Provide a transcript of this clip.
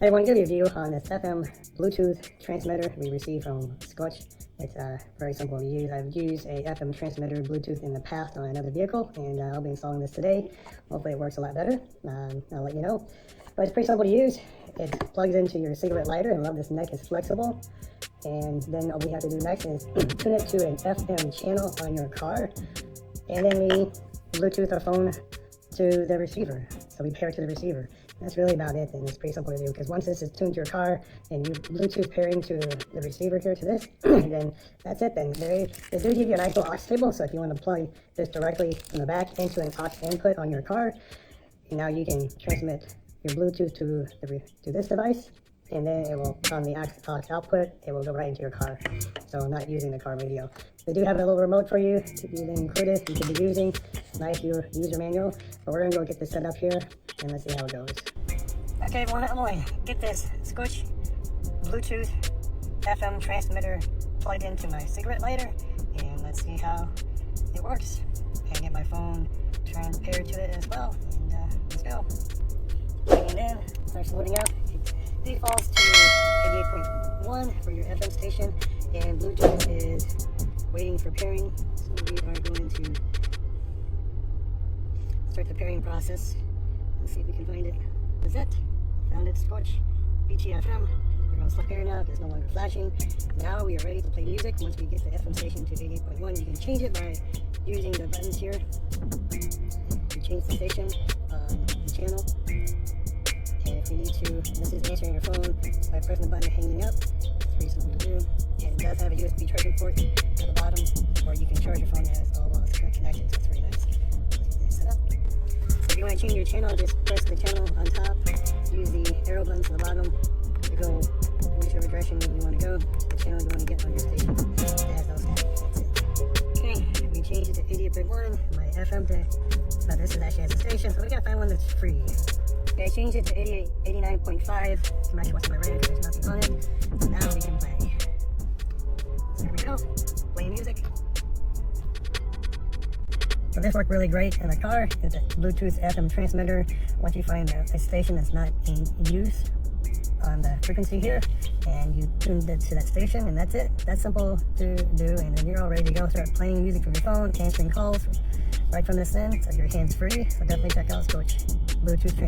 I want to give you a review on this FM Bluetooth transmitter we received from Scotch. It's very simple to use. I've used a FM transmitter Bluetooth in the past on another vehicle, and I'll be installing this today. Hopefully it works a lot better. I'll let you know. But it's pretty simple to use. It plugs into your cigarette lighter. I love this neck, it's flexible. And then all we have to do next is tune it to an FM channel on your car. And then we Bluetooth our phone to the receiver. So we pair to the receiver. That's really about it, and it's pretty simple to do, because once this is tuned to your car and you Bluetooth pairing to the receiver here to this, then that's it. Then they do give you a nice little aux cable, so if you want to plug this directly from the back into an aux input on your car, and now you can transmit your Bluetooth to this device, and then it will, on the aux output, it will go right into your car. So I'm not using the car radio. They do have a little remote for you to be included. You could be using nice user manual, but we're gonna go get this set up here and let's see how it goes. Okay, well, I'm going to get this Scotch Bluetooth FM transmitter plugged into my cigarette lighter, and let's see how it works. And get my phone paired to it as well, and let's go. Plugging it in, starts loading up. It defaults to 88.1 for your FM station, and Bluetooth is waiting for pairing, so we are going to start the pairing process. Let's see if we can find it. That's it. Found it. Scotch BTFM. We're going to stop pairing now. It's no longer flashing. Now we are ready to play music. Once we get the FM station to 88.1, you can change it by using the buttons here. You change the station, the channel. And if you need to, this is answering your phone by pressing the button hanging up. It's pretty simple to do. And it does have a USB charging port at the bottom, or you can charge your phone as well while it's connected, so it's very nice. Set up. If you want to change your channel, just press the channel on top. Use the arrow buttons at the bottom to go whichever direction you want to go. The channel you want to get on your station. It has those steps. That's it. Okay, we changed it to 88.1. My FM to, this is actually as a station, so we gotta find one that's free. Okay, I changed it to 89.5 to match what's on my radio because there's nothing on it. So now we can play. So here we go, playing music. So this worked really great in the car. It's a Bluetooth FM transmitter. Once you find a station that's not in use on the frequency here, and you tuned it to that station, and that's it. That's simple to do, and then you're all ready to go. Start playing music from your phone, answering calls right from this end, so your hands free. So definitely check out Scotch Bluetooth transmitter.